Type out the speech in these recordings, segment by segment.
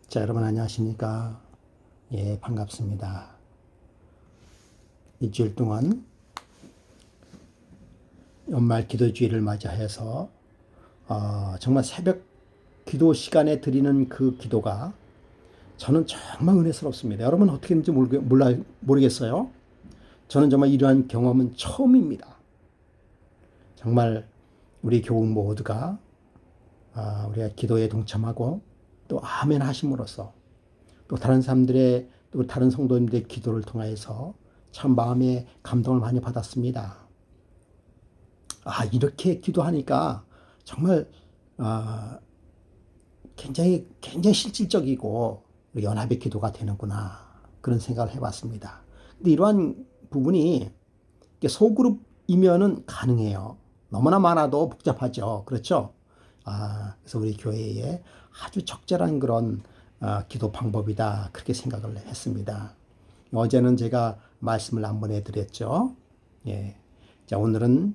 자, 여러분 안녕하십니까? 예, 반갑습니다. 일주일 동안 연말 기도주의를 맞이해서 정말 새벽 기도 시간에 드리는 그 기도가 저는 정말 은혜스럽습니다. 여러분 어떻게 했는지 모르겠어요. 저는 정말 이러한 경험은 처음입니다. 정말 우리 교우 모두가 우리가 기도에 동참하고 또 아멘 하심으로써 또 다른 사람들의 또 다른 성도님들의 기도를 통해서 참 마음에 감동을 많이 받았습니다. 이렇게 기도하니까 정말 굉장히 실질적이고 연합의 기도가 되는구나 그런 생각을 해봤습니다. 근데 이러한 부분이 소그룹이면은 가능해요. 너무나 많아도 복잡하죠. 그렇죠? 그래서 우리 교회에 아주 적절한 그런 기도 방법이다 그렇게 생각을 했습니다. 어제는 제가 말씀을 한번 해드렸죠. 예. 자, 오늘은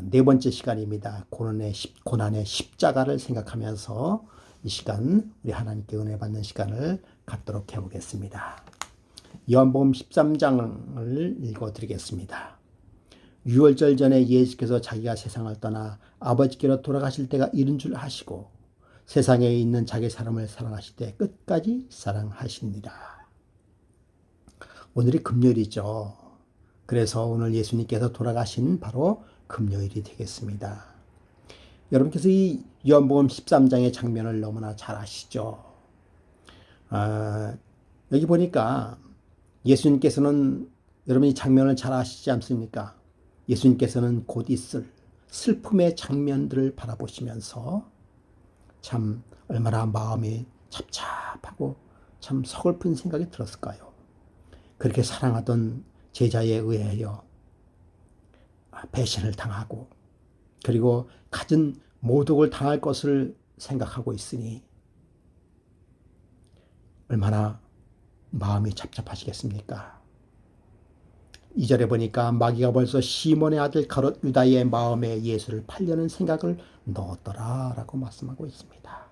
네 번째 시간입니다. 고난의 십자가를 생각하면서 이 시간 우리 하나님께 은혜 받는 시간을 갖도록 해보겠습니다. 요한복음 13장을 읽어드리겠습니다. 유월절 전에 예수께서 자기가 세상을 떠나 아버지께로 돌아가실 때가 이른 줄 아시고 세상에 있는 자기 사람을 사랑하실 때 끝까지 사랑하시니라. 오늘이 금요일이죠. 그래서 오늘 예수님께서 돌아가신 바로 금요일이 되겠습니다. 여러분께서 이 요한복음 13장의 장면을 너무나 잘 아시죠. 여기 보니까 예수님께서는 여러분이 장면을 잘 아시지 않습니까? 예수님께서는 곧 있을 슬픔의 장면들을 바라보시면서 참 얼마나 마음이 답답하고 참 서글픈 생각이 들었을까요? 그렇게 사랑하던 제자에 의하여 배신을 당하고 그리고 갖은 모독을 당할 것을 생각하고 있으니 얼마나 마음이 답답하시겠습니까? 2절에 보니까 마귀가 벌써 시몬의 아들 가롯 유다의 마음에 예수를 팔려는 생각을 넣었더라라고 말씀하고 있습니다.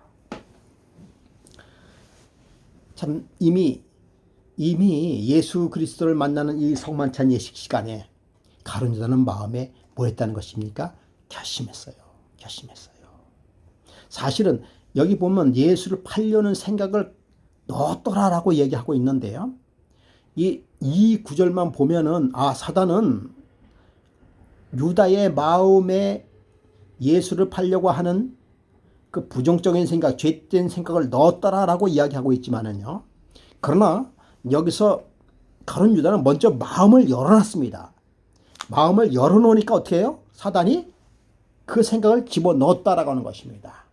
참 이미 예수 그리스도를 만나는 이 성만찬 예식 시간에 가룟 유다는 마음에 뭐 했다는 것입니까? 결심했어요. 사실은 여기 보면 예수를 팔려는 생각을 넣었더라라고 얘기하고 있는데요. 이 구절만 보면은 사단은 유다의 마음에 예수를 팔려고 하는 그 부정적인 생각, 죄된 생각을 넣었더라라고 이야기하고 있지만은요. 그러나 여기서 가룟 유다는 먼저 마음을 열어놨습니다. 마음을 열어놓으니까 어떻게 해요? 사단이 그 생각을 집어넣었다라고 하는 것입니다.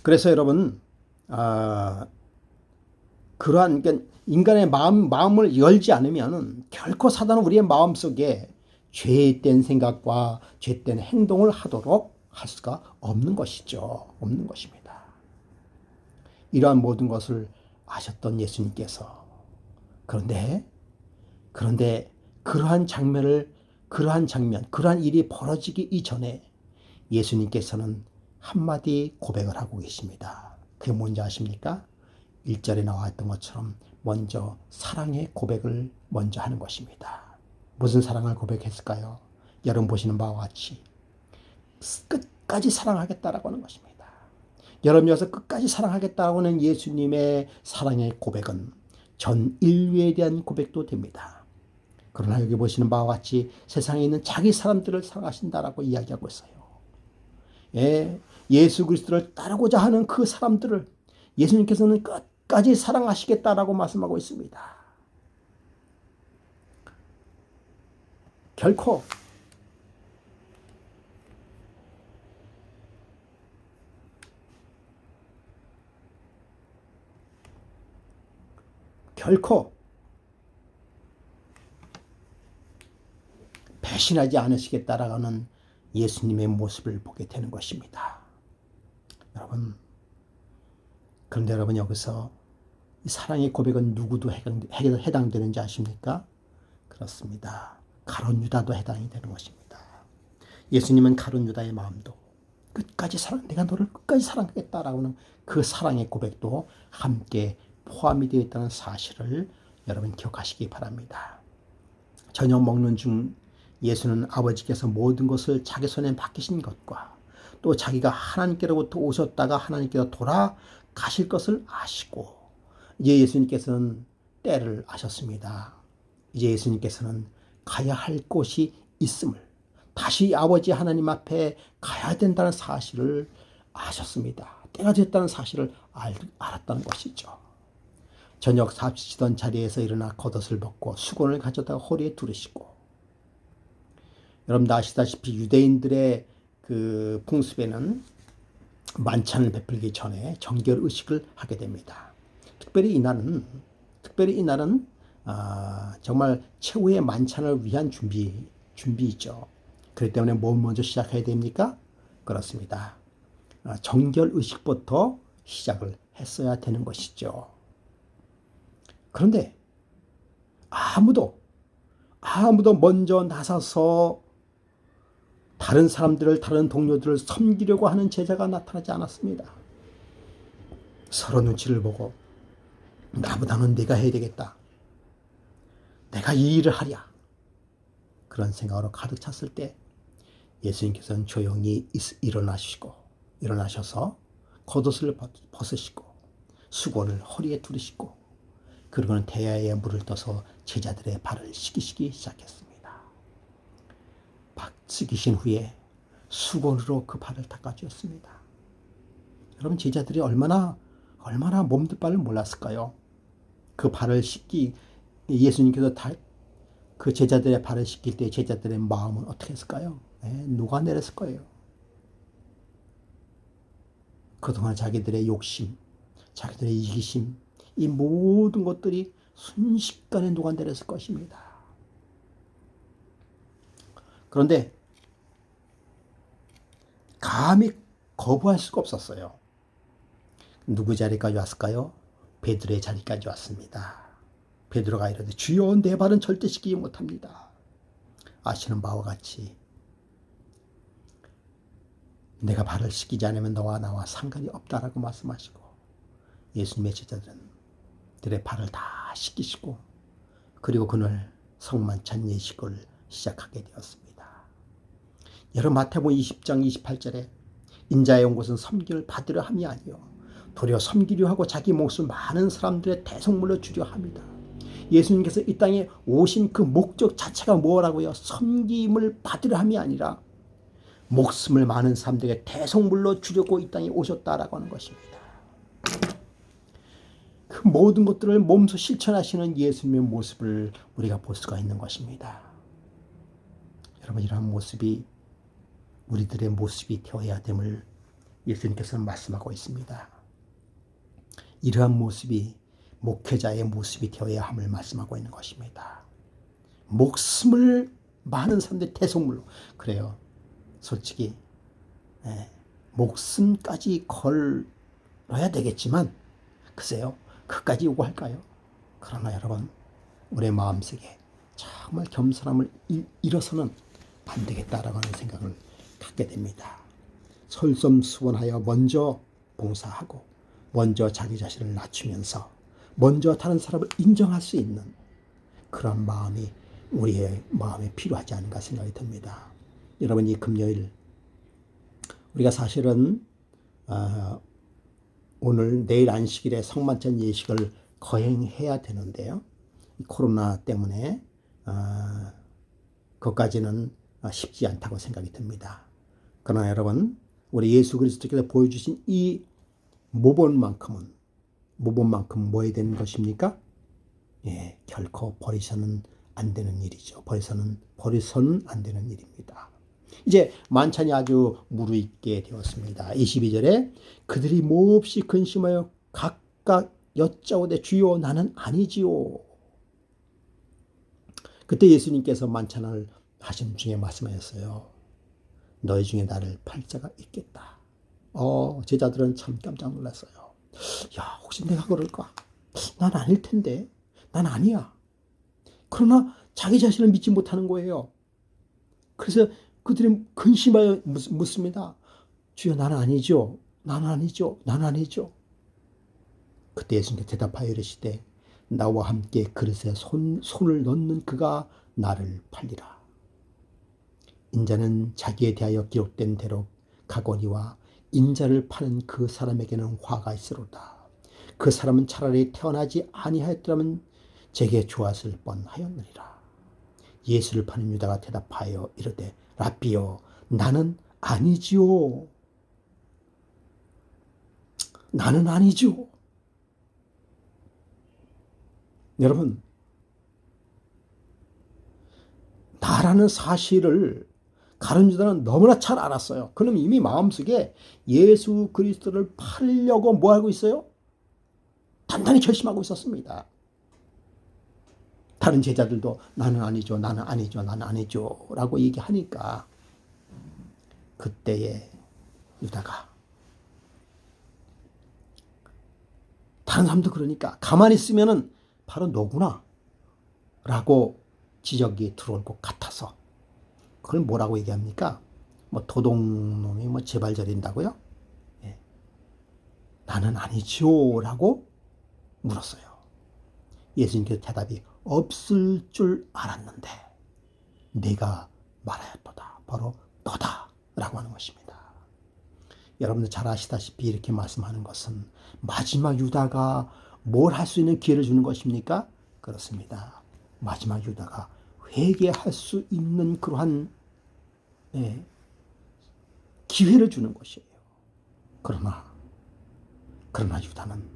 그래서 여러분 그러한 인간의 마음을 열지 않으면 결코 사단은 우리의 마음속에 죄된 생각과 죄된 행동을 하도록 할 수가 없는 것이죠. 없는 것입니다. 이러한 모든 것을 아셨던 예수님께서 그런데 그러한 일이 벌어지기 이전에 예수님께서는 한마디 고백을 하고 계십니다. 그게 뭔지 아십니까? 1절에 나왔던 것처럼 먼저 사랑의 고백을 먼저 하는 것입니다. 무슨 사랑을 고백했을까요? 여러분 보시는 바와 같이 끝까지 사랑하겠다라고 하는 것입니다. 여러분께서 끝까지 사랑하겠다고 하는 예수님의 사랑의 고백은 전 인류에 대한 고백도 됩니다. 그러나 여기 보시는 바와 같이 세상에 있는 자기 사람들을 사랑하신다라고 이야기하고 있어요. 예수 그리스도를 따르고자 하는 그 사람들을 예수님께서는 끝까지 사랑하시겠다라고 말씀하고 있습니다. 결코 배신하지 않으시겠다라는 예수님의 모습을 보게 되는 것입니다. 그런데 여러분 여기서 이 사랑의 고백은 누구도 해당되는지 아십니까? 그렇습니다. 가룟 유다도 해당이 되는 것입니다. 예수님은 가룟 유다의 마음도 내가 너를 끝까지 사랑하겠다라고 하는 그 사랑의 고백도 함께 포함이 되어 있다는 사실을 여러분 기억하시기 바랍니다. 저녁 먹는 중 예수는 아버지께서 모든 것을 자기 손에 맡기신 것과 또 자기가 하나님께로부터 오셨다가 하나님께로 돌아가실 것을 아시고 이제 예수님께서는 때를 아셨습니다. 이제 예수님께서는 가야 할 곳이 있음을, 다시 아버지 하나님 앞에 가야 된다는 사실을 아셨습니다. 때가 됐다는 사실을 알았다는 것이죠. 저녁 잡수시던 자리에서 일어나 겉옷을 벗고 수건을 가져다가 허리에 두르시고, 여러분도 아시다시피 유대인들의 그 풍습에는 만찬을 베풀기 전에 정결 의식을 하게 됩니다. 특별히 이날은 정말 최후의 만찬을 위한 준비이죠. 그렇기 때문에 뭐 먼저 시작해야 됩니까? 그렇습니다. 정결 의식부터 시작을 했어야 되는 것이죠. 그런데 아무도 먼저 나서서 다른 동료들을 섬기려고 하는 제자가 나타나지 않았습니다. 서로 눈치를 보고 나보다는 내가 해야 되겠다, 내가 이 일을 하랴, 그런 생각으로 가득 찼을 때 예수님께서는 조용히 일어나셔서 겉옷을 벗으시고 수건을 허리에 두르시고 그리고는 대야에 물을 떠서 제자들의 발을 씻기시기 시작했습니다. 씻기신 후에 수건으로 그 발을 닦아주었습니다. 여러분, 제자들이 얼마나 몸둘 바를 몰랐을까요? 그 발을 예수님께서 그 제자들의 발을 씻길 때 제자들의 마음은 어떻게 했을까요? 누가 내렸을 거예요? 그동안 자기들의 욕심, 자기들의 이기심, 이 모든 것들이 순식간에 녹아내렸을 것입니다. 그런데 감히 거부할 수가 없었어요. 누구 자리까지 왔을까요? 베드로의 자리까지 왔습니다. 베드로가 이르되 주여, 내 발은 절대 씻기지 못합니다. 아시는 바와 같이 내가 발을 씻기지 않으면 너와 나와 상관이 없다라고 말씀하시고 예수님의 제자들의 발을 다 씻기시고 그리고 그날 성만찬 예식을 시작하게 되었습니다. 여러분, 마태복음 20장 28절에 인자에 온 것은 섬기를 받으려 함이 아니요 도리어 섬기려 하고 자기 목숨 많은 사람들의 대속물로 주려 합니다. 예수님께서 이 땅에 오신 그 목적 자체가 뭐라고요? 섬김을 받으려 함이 아니라 목숨을 많은 사람들에게 대속물로 주려고 이 땅에 오셨다라고 하는 것입니다. 그 모든 것들을 몸소 실천하시는 예수님의 모습을 우리가 볼 수가 있는 것입니다. 여러분, 이러한 모습이 우리들의 모습이 되어야 됨을 예수님께서는 말씀하고 있습니다. 이러한 모습이 목회자의 모습이 되어야 함을 말씀하고 있는 것입니다. 목숨을 많은 사람들의 대속물로. 그래요. 솔직히 목숨까지 걸어야 되겠지만 글쎄요, 그까지 요구할까요? 그러나 여러분, 우리의 마음속에 정말 겸손함을 잃어서는 안 되겠다라고 하는 생각을 갖게 됩니다. 솔선수원하여 먼저 봉사하고 먼저 자기 자신을 낮추면서 먼저 다른 사람을 인정할 수 있는 그런 마음이 우리의 마음에 필요하지 않은가 생각이 듭니다. 여러분, 이 금요일 우리가 사실은 오늘 내일 안식일에 성만찬 예식을 거행해야 되는데요. 코로나 때문에 그것까지는 쉽지 않다고 생각이 듭니다. 그러나 여러분, 우리 예수 그리스도께서 보여주신 이 모본만큼은 뭐 해야 되는 것입니까? 결코 버리서는 안 되는 일이죠. 버리서는 안 되는 일입니다. 이제 만찬이 아주 무르익게 되었습니다. 22절에 그들이 몹시 근심하여 각각 여짜오되 주여, 나는 아니지요. 그때 예수님께서 만찬을 하신 중에 말씀하셨어요. 너희 중에 나를 팔 자가 있겠다. 제자들은 참 깜짝 놀랐어요. 야, 혹시 내가 그럴까? 난 아닐 텐데. 난 아니야. 그러나 자기 자신을 믿지 못하는 거예요. 그래서 그들이 근심하여 묻습니다. 주여 나는 아니죠. 나는 아니죠. 나는 아니죠. 그때 예수님께서 대답하여 이르시되 나와 함께 그릇에 손을 넣는 그가 나를 팔리라. 인자는 자기에 대하여 기록된 대로 가거니와 인자를 파는 그 사람에게는 화가 있으로다. 그 사람은 차라리 태어나지 아니하였더라면 제게 좋았을 뻔하였느니라. 예수를 파는 유다가 대답하여 이르되 라삐여 나는 아니지요. 나는 아니죠. 여러분, 나라는 사실을 가룟 유다는 너무나 잘 알았어요. 그는 이미 마음속에 예수 그리스도를 팔려고 뭐 하고 있어요? 단단히 결심하고 있었습니다. 다른 제자들도 나는 아니죠, 나는 아니죠, 나는 아니죠 라고 얘기하니까 그때에 유다가 다른 사람도 그러니까 가만히 있으면은 바로 너구나 라고 지적이 들어올 것 같아서 그걸 뭐라고 얘기합니까? 뭐 도둑놈이 뭐 제발 저린다고요? 예. 나는 아니죠 라고 물었어요. 예수님께서 대답이 없을 줄 알았는데 내가 말하였도다. 바로 너다 라고 하는 것입니다. 여러분들 잘 아시다시피 이렇게 말씀하는 것은 마지막 유다가 뭘 할 수 있는 기회를 주는 것입니까? 그렇습니다. 마지막 유다가 회개할 수 있는 그러한 기회를 주는 것이에요. 그러나 유다는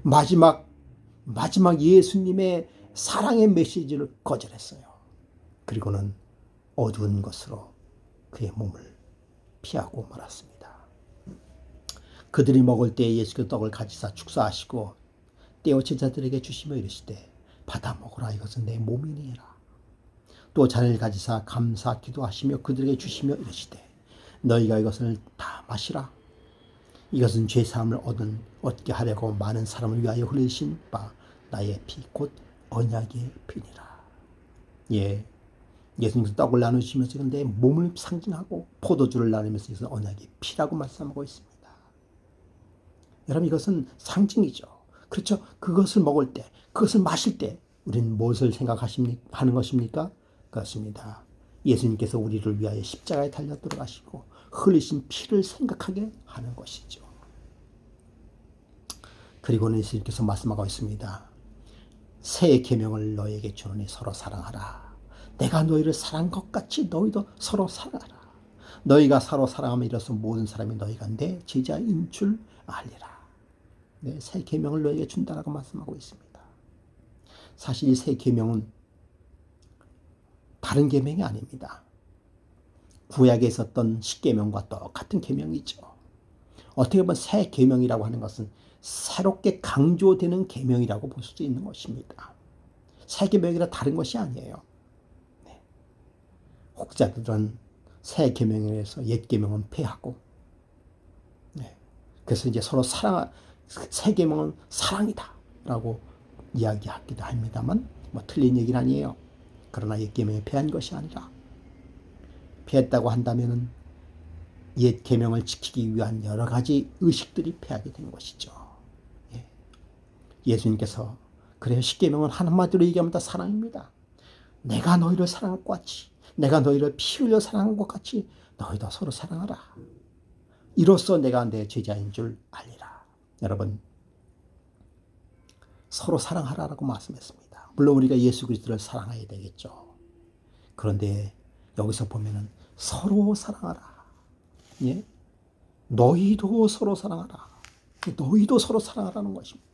마지막 예수님의 사랑의 메시지를 거절했어요. 그리고는 어두운 것으로 그의 몸을 피하고 말았습니다. 그들이 먹을 때에 예수께서 떡을 가지사 축사하시고 떼어 제자들에게 주시며 이르시되 받아 먹으라 이것은 내 몸이니라. 또 잔을 가지사 감사 기도하시며 그들에게 주시며 이르시되 너희가 이것을 다 마시라. 이것은 죄사함을 얻게 하려고 많은 사람을 위하여 흘리신 바 나의 피 곧 언약의 피니라. 예, 예수님께서 떡을 나누시면서 내 몸을 상징하고 포도주를 나누면서 이것은 언약의 피라고 말씀하고 있습니다. 여러분 이것은 상징이죠. 그렇죠. 그것을 먹을 때, 그것을 마실 때 우리는 무엇을 하는 것입니까? 그렇습니다. 예수님께서 우리를 위하여 십자가에 달려 들어가시고 흘리신 피를 생각하게 하는 것이죠. 그리고는 예수님께서 말씀하고 있습니다. 새 계명을 너희에게 주노니 서로 사랑하라. 내가 너희를 사랑한 것 같이 너희도 서로 사랑하라. 너희가 서로 사랑하면 이로써 모든 사람이 너희가 내 제자인 줄 알리라. 네, 새 계명을 너희에게 준다라고 말씀하고 있습니다. 사실 이 새 계명은 다른 계명이 아닙니다. 구약에 있었던 십계명과 똑같은 계명이죠. 어떻게 보면 새 계명이라고 하는 것은 새롭게 강조되는 계명이라고 볼 수도 있는 것입니다. 새 계명이라 다른 것이 아니에요. 네. 혹자들은 새 계명에 의해서 옛 계명은 폐하고, 네. 그래서 이제 서로 새 계명은 사랑이다라고 이야기하기도 합니다만, 뭐 틀린 얘기는 아니에요. 그러나 옛 계명에 폐한 것이 아니라 폐했다고 한다면은 옛 계명을 지키기 위한 여러 가지 의식들이 폐하게 되는 것이죠. 예. 예수님께서 그래요. 십계명은 한마디로 얘기하면 다 사랑입니다. 내가 너희를 사랑한 것 같이, 내가 너희를 피 흘려 사랑한 것 같이 너희도 서로 사랑하라. 이로써 내가 내 제자인 줄 알리라. 여러분, 서로 사랑하라라고 말씀했습니다. 물론 우리가 예수 그리스도를 사랑해야 되겠죠. 그런데 여기서 보면은 서로 사랑하라. 예? 너희도 서로 사랑하라. 너희도 서로 사랑하라는 것입니다.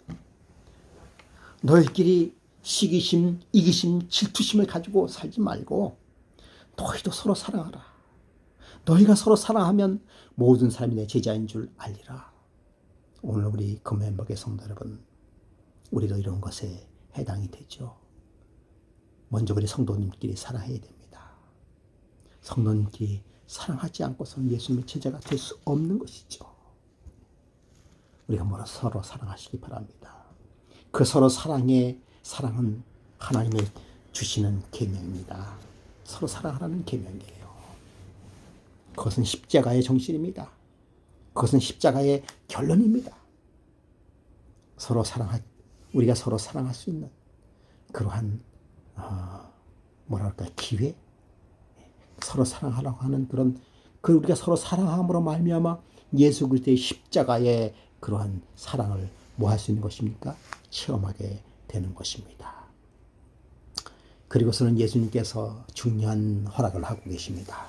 너희끼리 시기심, 이기심, 질투심을 가지고 살지 말고 너희도 서로 사랑하라. 너희가 서로 사랑하면 모든 사람이 내 제자인 줄 알리라. 오늘 우리 금연복의 성도 여러분, 우리도 이런 것에 해당이 되죠. 먼저 우리 성도님끼리 사랑해야 됩니다. 성도님끼리 사랑하지 않고서는 예수님의 제자가 될 수 없는 것이죠. 우리가 서로 사랑하시기 바랍니다. 그 서로 사랑은 하나님의 주시는 계명입니다. 서로 사랑하라는 계명이에요. 그것은 십자가의 정신입니다. 그것은 십자가의 결론입니다. 우리가 서로 사랑할 수 있는 그러한 기회, 서로 사랑하라고 하는 우리가 서로 사랑함으로 말미암아 예수 그리스도의 십자가의 그러한 사랑을 뭐 할 수 있는 것입니까? 체험하게 되는 것입니다. 그리고서는 예수님께서 중요한 허락을 하고 계십니다.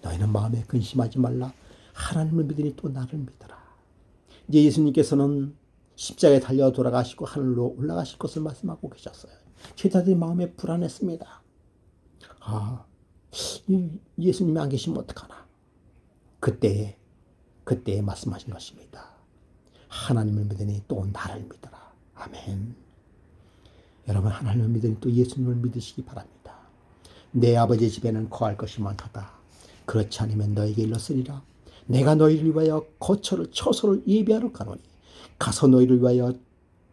너희는 마음에 근심하지 말라. 하나님을 믿으니 또 나를 믿어라. 이제 예수님께서는 십자가에 달려 돌아가시고 하늘로 올라가실 것을 말씀하고 계셨어요. 제자들이 마음에 불안했습니다. 예수님이 안 계시면 어떡하나. 그때에 말씀하신 것입니다. 하나님을 믿으니 또 나를 믿어라. 아멘. 여러분, 하나님을 믿으니 또 예수님을 믿으시기 바랍니다. 내 아버지 집에는 거할 것이 많도다. 그렇지 않으면 너에게 일렀으리라. 내가 너희를 위하여 처소를 예비하러 가노니 가서 너희를 위하여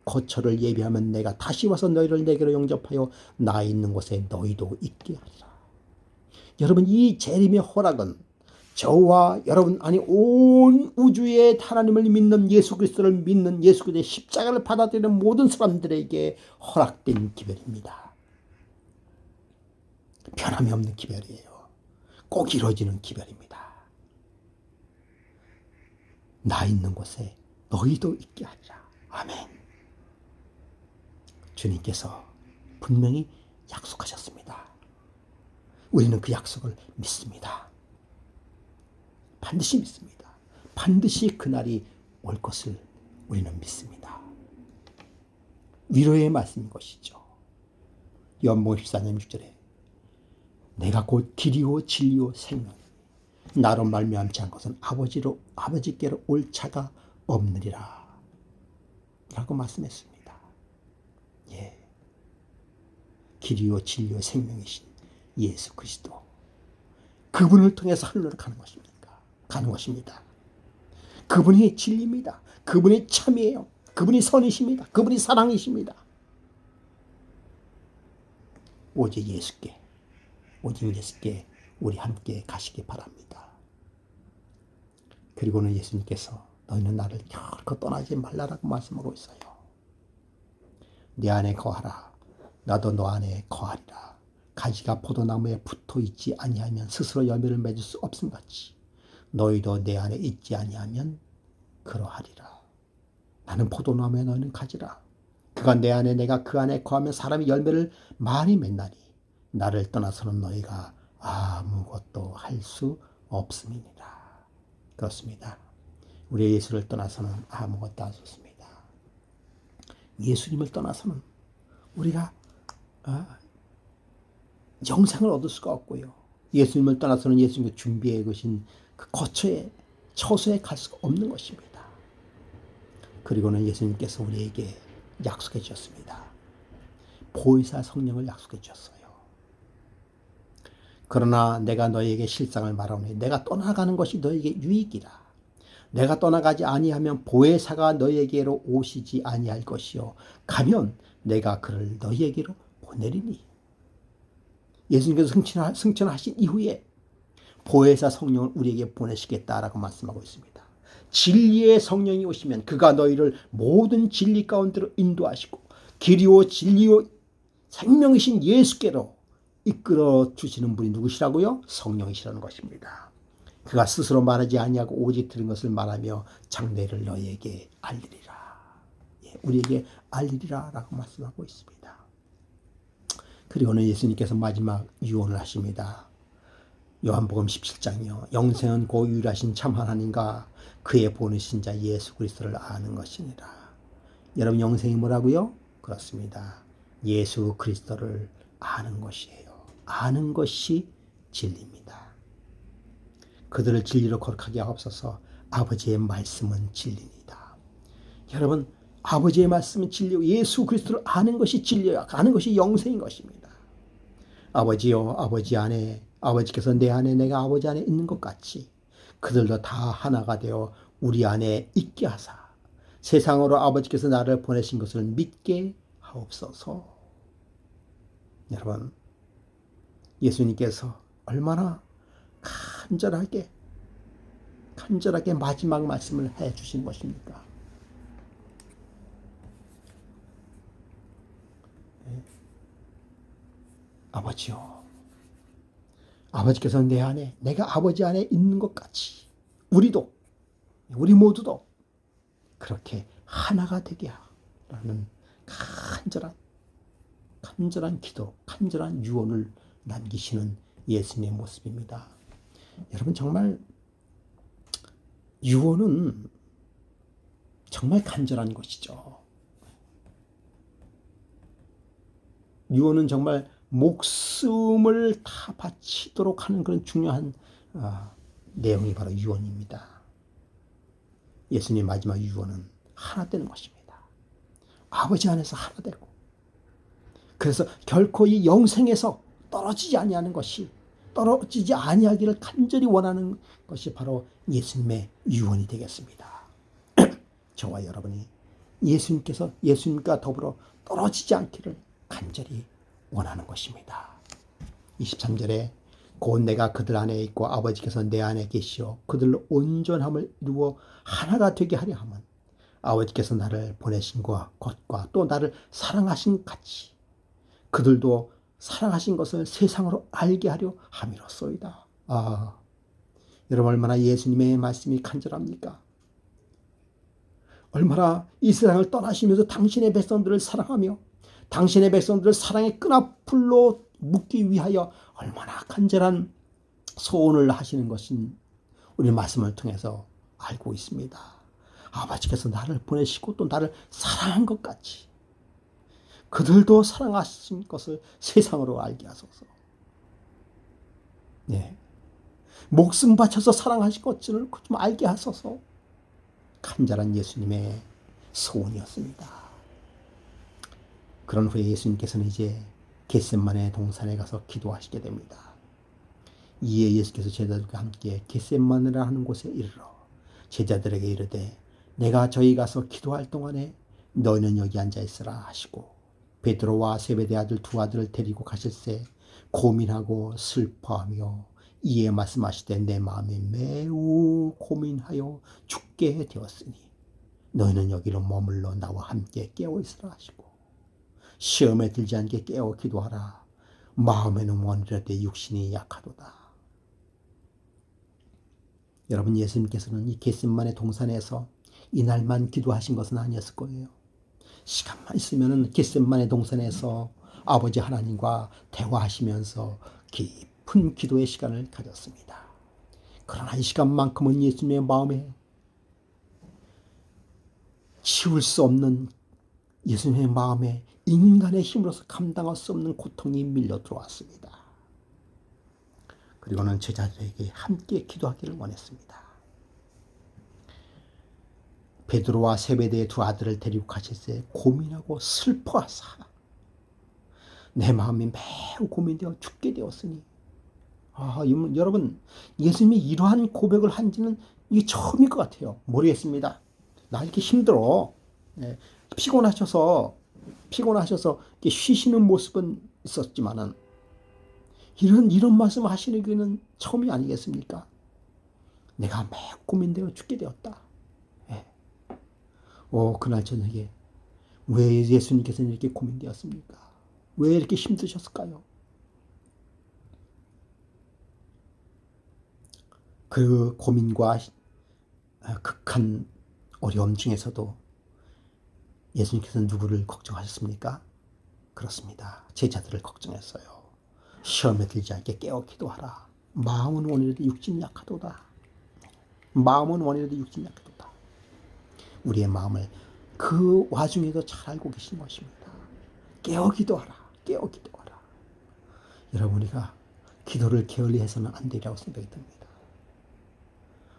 거처를 예비하면 내가 다시 와서 너희를 내게로 영접하여 나 있는 곳에 너희도 있게 하리라. 여러분, 이 재림의 허락은 저와 여러분, 온 우주의 하나님을 믿는 예수 그리스도를 믿는 예수 그리스도의 십자가를 받아들이는 모든 사람들에게 허락된 기별입니다. 변함이 없는 기별이에요. 꼭 이루어지는 기별입니다. 나 있는 곳에 너희도 있게 하리라. 아멘. 주님께서 분명히 약속하셨습니다. 우리는 그 약속을 믿습니다. 반드시 믿습니다. 반드시 그날이 올 것을 우리는 믿습니다. 위로의 말씀인 것이죠. 요한복음 14장 6절에 내가 곧 길이요 진리요 생명이니 나로 말미암지 않은 것은 아버지께로 올 차가 없느니라 라고 말씀했습니다. 예, 길이요 진리요 생명이신 예수 그리스도, 그분을 통해서 하늘로 가는 것입니다. 그분이 진리입니다. 그분이 참이에요. 그분이 선이십니다. 그분이 사랑이십니다. 오직 예수께 우리 함께 가시기 바랍니다. 그리고는 예수님께서 너희는 나를 결코 떠나지 말라라고 말씀하고 있어요. 내 안에 거하라. 나도 너 안에 거하리라. 가지가 포도나무에 붙어 있지 아니하면 스스로 열매를 맺을 수 없음 같이 너희도 내 안에 있지 아니하면 그러하리라. 나는 포도나무에 너희는 가지라. 그가 내 안에 내가 그 안에 거하면 사람이 열매를 많이 맺나니 나를 떠나서는 너희가 아무것도 할 수 없음이니라. 그렇습니다. 우리 예수를 떠나서는 아무것도 할 수 없습니다. 예수님을 떠나서는 우리가 영생을 얻을 수가 없고요. 예수님을 떠나서는 예수님이 준비해 주신 그 처소에 갈 수가 없는 것입니다. 그리고는 예수님께서 우리에게 약속해 주셨습니다. 보혜사 성령을 약속해 주셨어요. 그러나 내가 너희에게 실상을 말하오니 내가 떠나가는 것이 너희에게 유익이라. 내가 떠나가지 아니하면 보혜사가 너희에게로 오시지 아니할 것이요 가면 내가 그를 너희에게로 보내리니. 예수님께서 승천하신 이후에 보혜사 성령을 우리에게 보내시겠다라고 말씀하고 있습니다. 진리의 성령이 오시면 그가 너희를 모든 진리 가운데로 인도하시고 길이요 진리요 생명이신 예수께로 이끌어 주시는 분이 누구시라고요? 성령이시라는 것입니다. 그가 스스로 말하지 아니하고 오직 들은 것을 말하며 장래를 너희에게 알리리라. 우리에게 알리리라 라고 말씀하고 있습니다. 그리고는 예수님께서 마지막 유언을 하십니다. 요한복음 17장이요. 영생은 고 유일하신 참 하나님과 그의 보내신 자 예수 그리스도를 아는 것이니라. 여러분, 영생이 뭐라고요? 그렇습니다. 예수 그리스도를 아는 것이에요. 아는 것이 진리입니다. 그들을 진리로 거룩하게 하옵소서. 아버지의 말씀은 진리입니다. 여러분, 아버지의 말씀은 진리요. 예수 그리스도를 아는 것이 진리요. 아는 것이 영생인 것입니다. 아버지요, 아버지께서 내 안에 내가 아버지 안에 있는 것 같이 그들도 다 하나가 되어 우리 안에 있게 하사 세상으로 아버지께서 나를 보내신 것을 믿게 하옵소서. 여러분, 예수님께서 얼마나 간절하게 간절하게 마지막 말씀을 해 주신 것입니다. 아버지요, 아버지께서 내 안에, 내가 아버지 안에 있는 것 같이 우리 모두도 그렇게 하나가 되게 하라는 간절한 기도, 간절한 유언을 남기시는 예수님의 모습입니다. 여러분, 정말 유언은 정말 간절한 것이죠. 유언은 정말 목숨을 다 바치도록 하는 그런 중요한 내용이 바로 유언입니다. 예수님의 마지막 유언은 하나 되는 것입니다. 아버지 안에서 하나 되고, 그래서 결코 이 영생에서 떨어지지 아니하기를 간절히 원하는 것이 바로 예수님의 유언이 되겠습니다. 저와 여러분이 예수님과 더불어 떨어지지 않기를 간절히 원하는 것입니다. 23절에 곧 내가 그들 안에 있고 아버지께서 내 안에 계시어 그들로 온전함을 이루어 하나가 되게 하려 함은 아버지께서 나를 보내신 것과 또 나를 사랑하신 같이 그들도 사랑하신 것을 세상으로 알게 하려 함이로소이다. 여러분, 얼마나 예수님의 말씀이 간절합니까? 얼마나 이 세상을 떠나시면서 당신의 백성들을 사랑하며 당신의 백성들을 사랑의 끈앞풀로 묶기 위하여 얼마나 간절한 소원을 하시는 것인 우리 말씀을 통해서 알고 있습니다. 아버지께서 나를 보내시고 또 나를 사랑한 것 같이 그들도 사랑하신 것을 세상으로 알게 하소서. 네. 목숨 바쳐서 사랑하신 것을 좀 알게 하소서. 간절한 예수님의 소원이었습니다. 그런 후에 예수님께서는 이제 겟셋마네 동산에 가서 기도하시게 됩니다. 이에 예수께서 제자들과 함께 겟셋마네라 하는 곳에 이르러 제자들에게 이르되 내가 저희 가서 기도할 동안에 너희는 여기 앉아 있으라 하시고 베드로와 세베대 아들 두 아들을 데리고 가실새 고민하고 슬퍼하며 이에 말씀하시되 내 마음이 매우 고민하여 죽게 되었으니 너희는 여기로 머물러 나와 함께 깨어 있으라 하시고 시험에 들지 않게 깨어 기도하라. 마음에는 원이라되 육신이 약하도다. 여러분, 예수님께서는 이 겟셋마네 동산에서 이날만 기도하신 것은 아니었을 거예요. 시간만 있으면 겟셋마네 동산에서 아버지 하나님과 대화하시면서 깊은 기도의 시간을 가졌습니다. 그러나 이 시간만큼은 예수님의 마음에 치울 수 없는 예수님의 마음에 인간의 힘으로서 감당할 수 없는 고통이 밀려 들어왔습니다. 그리고는 제자들에게 함께 기도하기를 원했습니다. 베드로와 세베대의 두 아들을 데리고 가실새 고민하고 슬퍼하사 내 마음이 매우 고민되어 죽게 되었으니 여러분, 예수님이 이러한 고백을 한지는 이게 처음일 것 같아요. 모르겠습니다. 나 이렇게 힘들어. 피곤하셔서 이렇게 쉬시는 모습은 있었지만은 이런 말씀을 하시는 게는 처음이 아니겠습니까? 내가 매우 고민되어 죽게 되었다. 그날 저녁에 왜 예수님께서는 이렇게 고민되었습니까? 왜 이렇게 힘드셨을까요? 그 고민과 극한 어려움 중에서도 예수님께서는 누구를 걱정하셨습니까? 그렇습니다. 제자들을 걱정했어요. 시험에 들지 않게 깨어 기도하라. 마음은 원이라도 육신이 약하도다. 마음은 원이라도 육신이 약하도다. 우리의 마음을 그 와중에도 잘 알고 계신 것입니다. 깨어 기도하라. 깨어 기도하라. 여러분, 우리가 기도를 게을리해서는 안 되리라고 생각이 듭니다.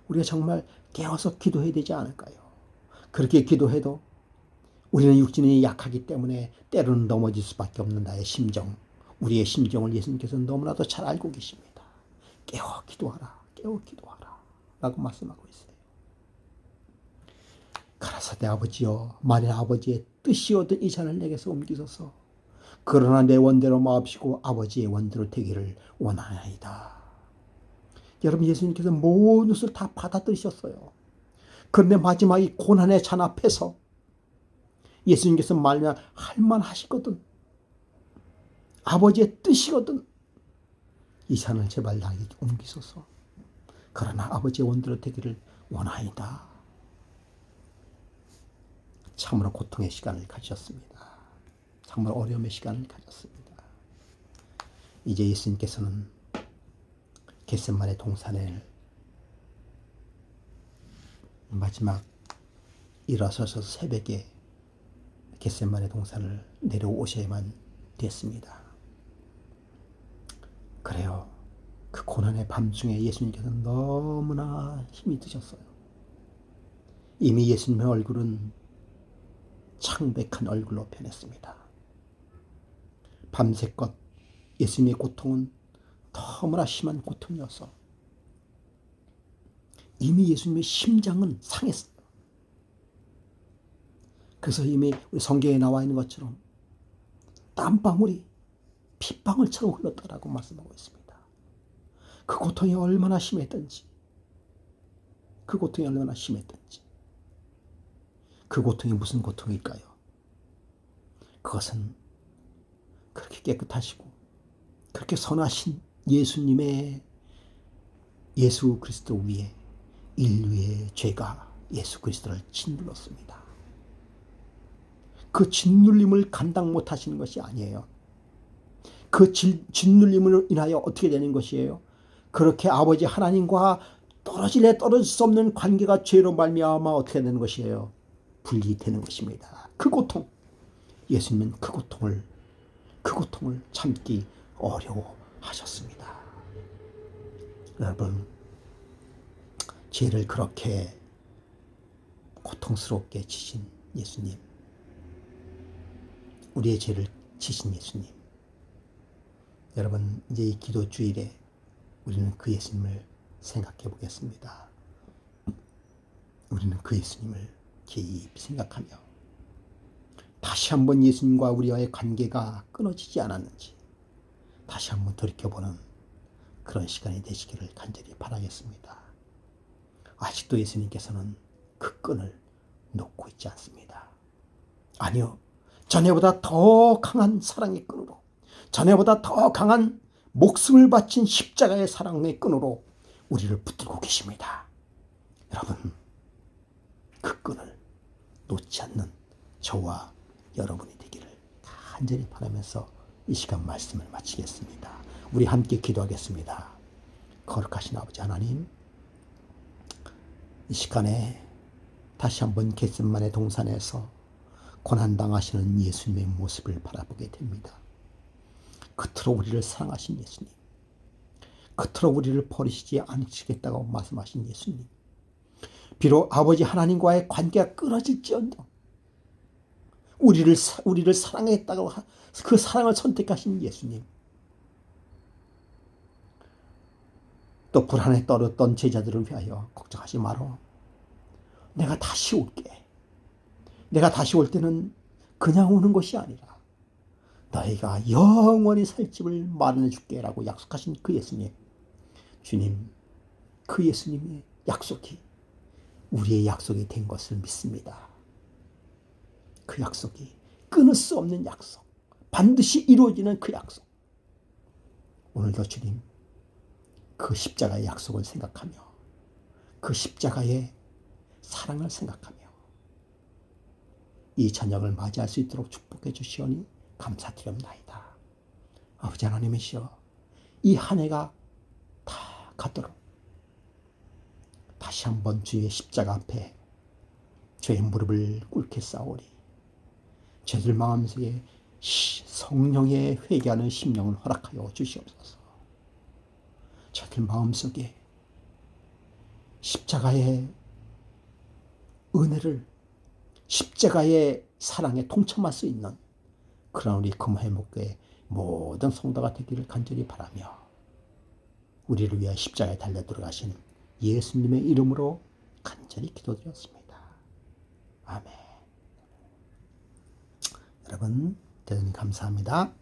우리가 정말 깨어서 기도해야 되지 않을까요? 그렇게 기도해도 우리는 육신이 약하기 때문에 때로는 넘어질 수밖에 없는 나의 심정, 우리의 심정을 예수님께서는 너무나도 잘 알고 계십니다. 깨어 기도하라. 깨어 기도하라. 라고 말씀하고 있어요. 가라사대 아버지여, 만일 아버지의 뜻이오든 이 잔을 내게서 옮기소서. 그러나 내 원대로 마옵시고 아버지의 원대로 되기를 원하나이다. 여러분, 예수님께서 모든 것을 다 받아들이셨어요. 그런데 마지막 이 고난의 잔 앞에서 예수님께서 말하면 할만하시거든, 아버지의 뜻이거든, 이 잔을 제발 나에게 옮기소서. 그러나 아버지의 원대로 되기를 원하이다. 참으로 고통의 시간을 가졌습니다. 정말 어려움의 시간을 가졌습니다. 이제 예수님께서는 겟세마네 동산에 마지막 일어서서 새벽에 겟세마네 동산을 내려오셔야만 됐습니다. 그래요. 그 고난의 밤중에 예수님께서는 너무나 힘이 드셨어요. 이미 예수님의 얼굴은 창백한 얼굴로 변했습니다. 밤새껏 예수님의 고통은 너무나 심한 고통이어서 이미 예수님의 심장은 상했어요. 그래서 이미 우리 성경에 나와 있는 것처럼 땀방울이 핏방울처럼 흘렀다라고 말씀하고 있습니다. 그 고통이 얼마나 심했던지, 그 고통이 무슨 고통일까요? 그것은 그렇게 깨끗하시고 그렇게 선하신 예수님의, 예수 그리스도 위에 인류의 죄가 예수 그리스도를 짓눌렀습니다. 그 짓눌림을 감당 못하시는 것이 아니에요. 그 짓눌림으로 인하여 어떻게 되는 것이에요? 그렇게 아버지 하나님과 떨어질 수 없는 관계가 죄로 말미암아 어떻게 되는 것이에요? 분리되는 것입니다. 그 고통, 예수님은 그 고통을 참기 어려워하셨습니다. 여러분, 죄를 그렇게 고통스럽게 지신 예수님, 우리의 죄를 지신 예수님, 여러분, 이제 이 기도 주일에 우리는 그 예수님을 생각해 보겠습니다. 우리는 그 예수님을 깊이 생각하며 다시 한번 예수님과 우리와의 관계가 끊어지지 않았는지 다시 한번 돌이켜보는 그런 시간이 되시기를 간절히 바라겠습니다. 아직도 예수님께서는 그 끈을 놓고 있지 않습니다. 아니요, 전에보다 더 강한 사랑의 끈으로, 전에보다 더 강한 목숨을 바친 십자가의 사랑의 끈으로 우리를 붙들고 계십니다. 여러분, 그 끈을 놓지 않는 저와 여러분이 되기를 간절히 바라면서 이 시간 말씀을 마치겠습니다. 우리 함께 기도하겠습니다. 거룩하신 아버지 하나님, 이 시간에 다시 한번 겟세마네 동산에서 고난당하시는 예수님의 모습을 바라보게 됩니다. 그토록 우리를 사랑하신 예수님, 그토록 우리를 버리시지 않으시겠다고 말씀하신 예수님, 비록 아버지 하나님과의 관계가 끊어질지언정 우리를 사랑했다고 그 사랑을 선택하신 예수님, 또 불안에 떨었던 제자들을 위하여 걱정하지 마라. 내가 다시 올게. 내가 다시 올 때는 그냥 오는 것이 아니라 너희가 영원히 살 집을 마련해 줄게 라고 약속하신 그 예수님, 주님, 그 예수님의 약속이 우리의 약속이 된 것을 믿습니다. 그 약속이 끊을 수 없는 약속, 반드시 이루어지는 그 약속, 오늘도 주님 그 십자가의 약속을 생각하며 그 십자가의 사랑을 생각하며 이 저녁을 맞이할 수 있도록 축복해 주시오니 감사드립나이다. 아버지 하나님이시여, 이 한 해가 다 가도록 다시 한번 주의 십자가 앞에 주의 무릎을 꿇게 싸우리. 저들 마음속에 성령의 회개하는 심령을 허락하여 주시옵소서. 저들 마음속에 십자가의 은혜를, 십자가의 사랑에 동참할 수 있는 그런 우리 금화목교의 모든 성도가 되기를 간절히 바라며 우리를 위해 십자가에 달려 들어가신 예수님의 이름으로 간절히 기도드렸습니다. 아멘. 여러분, 대단히 감사합니다.